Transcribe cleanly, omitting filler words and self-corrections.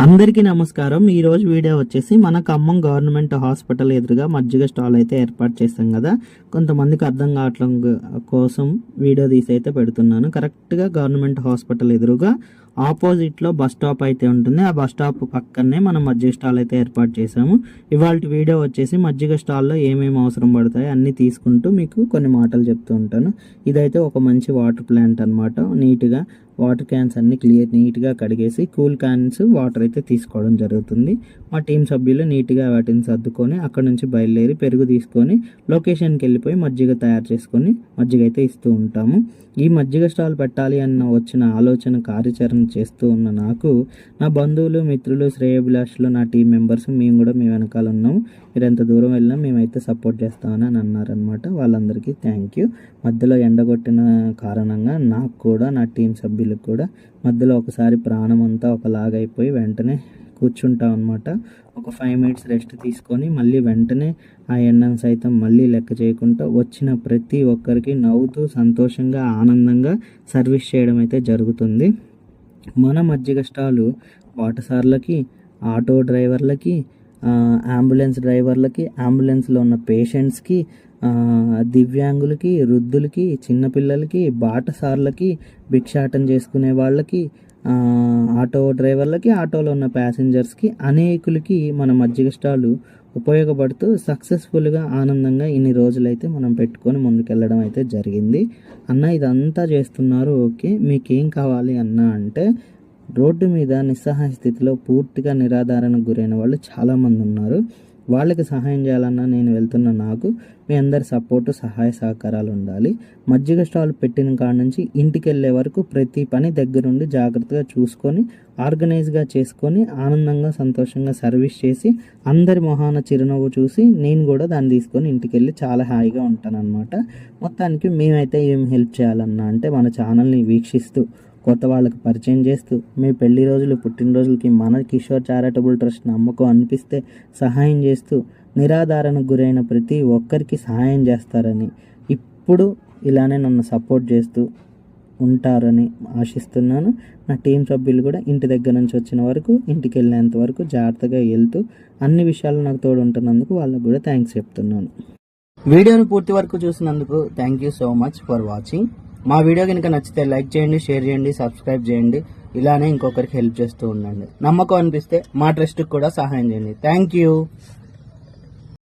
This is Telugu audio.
అందరికీ నమస్కారం. ఈ రోజు వీడియో వచ్చేసి మన ఖమ్మం గవర్నమెంట్ హాస్పిటల్ ఎదురుగా మజ్జిగ స్టాల్ అయితే ఏర్పాటు చేస్తాం కదా, కొంతమందికి అర్థం కావట్లం కోసం వీడియో తీసి అయితే పెడుతున్నాను. కరెక్ట్గా గవర్నమెంట్ హాస్పిటల్ ఎదురుగా ఆపోజిట్లో బస్ స్టాప్ అయితే ఉంటుంది. ఆ బస్ స్టాప్ పక్కనే మనం మజ్జిగ స్టాల్ అయితే ఏర్పాటు చేసాము. ఇవాళ వీడియో వచ్చేసి మజ్జిగ స్టాల్లో ఏమేమి అవసరం పడతాయి అన్నీ తీసుకుంటూ మీకు కొన్ని మాటలు చెప్తూ ఉంటాను. ఇదైతే ఒక మంచి వాటర్ ప్లాంట్ అనమాట. నీట్గా వాటర్ క్యాన్స్ అన్ని నీట్గా కడిగేసి కూల్ క్యాన్స్ వాటర్ అయితే తీసుకోవడం జరుగుతుంది. మా టీం సభ్యులు నీట్గా వాటిని సర్దుకొని అక్కడ నుంచి బయలుదేరి పెరుగు తీసుకొని లొకేషన్కి వెళ్ళిపోయి మజ్జిగ తయారు చేసుకొని మజ్జిగ అయితే ఇస్తూ ఉంటాము. ఈ మజ్జిగ స్టాల్ పెట్టాలి అన్న వచ్చిన ఆలోచన కార్యాచరణ చేస్తూ ఉన్న నాకు నా బంధువులు, మిత్రులు, శ్రేయోభిలాషులు, నా టీం మెంబర్స్ మేము కూడా మీ వెనకాల ఉన్నాము. మీరు ఎంత దూరం వెళ్ళినా మేమైతే సపోర్ట్ చేస్తామని అని అన్నారనమాట. వాళ్ళందరికీ థ్యాంక్ యూ. మధ్యలో ఎండగొట్టిన కారణంగా నాకు కూడా నా టీం సభ్యులకు కూడా మధ్యలో ఒకసారి ప్రాణం అంతా ఒకలాగైపోయి వెంటనే కూర్చుంటాం అనమాట. ఒక 5 minutes రెస్ట్ తీసుకొని మళ్ళీ వెంటనే ఆ ఎండను సైతం మళ్ళీ లెక్క చేయకుండా వచ్చిన ప్రతి ఒక్కరికి నవ్వుతూ సంతోషంగా ఆనందంగా సర్వీస్ చేయడం అయితే జరుగుతుంది. మన మజ్జిగ స్టాలు బాటసార్లకి, ఆటో డ్రైవర్లకి, అంబులెన్స్ డ్రైవర్లకి, అంబులెన్స్లో ఉన్న పేషెంట్స్కి, దివ్యాంగులకి, వృద్ధులకి, చిన్నపిల్లలకి, బాటసార్లకి, భిక్షాటన చేసుకునే వాళ్ళకి, ఆటో డ్రైవర్లకి, ఆటోలో ఉన్న ప్యాసింజర్స్కి, అనేకులకి మన మజ్జిగ స్టాలు ఉపయోగపడుతూ సక్సెస్ఫుల్గా ఆనందంగా ఇన్ని రోజులైతే మనం పెట్టుకొని ముందుకెళ్ళడం అయితే జరిగింది. అన్న ఇదంతా చేస్తున్నారు, ఓకే, మీకేం కావాలి అన్న అంటే రోడ్డు మీద నిస్సహాయ స్థితిలో పూర్తిగా నిరాధారణకు గురైన వాళ్ళు చాలామంది ఉన్నారు. వాళ్ళకి సహాయం చేయాలన్నా నేను వెళ్తున్న నాకు మీ అందరి సపోర్టు, సహాయ సహకారాలు ఉండాలి. మజ్జిగ స్టాల్ పెట్టిన కాడ నుంచి ఇంటికి వెళ్ళే వరకు ప్రతి పని దగ్గరుండి జాగ్రత్తగా చూసుకొని ఆర్గనైజ్గా చేసుకొని ఆనందంగా సంతోషంగా సర్వీస్ చేసి అందరి మొహాన చిరునవ్వు చూసి నేను కూడా దాన్ని తీసుకొని ఇంటికి వెళ్ళి చాలా హాయిగా ఉంటాను అనమాట. మొత్తానికి మేమైతే ఏం హెల్ప్ చేయాలన్నా అంటే మన ఛానల్ని వీక్షిస్తూ కొత్త వాళ్ళకి పరిచయం చేస్తూ మీ పెళ్లి రోజులు, పుట్టినరోజులకి మన కిషోర్ చారిటబుల్ ట్రస్ట్ నమ్మకం అనిపిస్తే సహాయం చేస్తూ నిరాధారణకు గురైన ప్రతి ఒక్కరికి సహాయం చేస్తారని, ఇప్పుడు ఇలానే నన్ను సపోర్ట్ చేస్తూ ఉంటారని ఆశిస్తున్నాను. నా టీం సభ్యులు కూడా ఇంటి దగ్గర నుంచి వచ్చిన వరకు, ఇంటికి వెళ్ళేంత వరకు జాగ్రత్తగా వెళ్తూ అన్ని విషయాలు నాకు తోడు ఉంటున్నందుకు వాళ్ళకు కూడా థ్యాంక్స్ చెప్తున్నాను. వీడియోని పూర్తి వరకు చూసినందుకు thank you so much for watching. మా వీడియో కనుక నచ్చితే లైక్ చేయండి, షేర్ చేయండి, సబ్స్క్రైబ్ చేయండి. ఇలానే ఇంకొకరికి హెల్ప్ చేస్తూ ఉండండి. నమ్మకం అనిపిస్తే మా ట్రస్ట్కి కూడా సహాయం చేయండి. Thank you.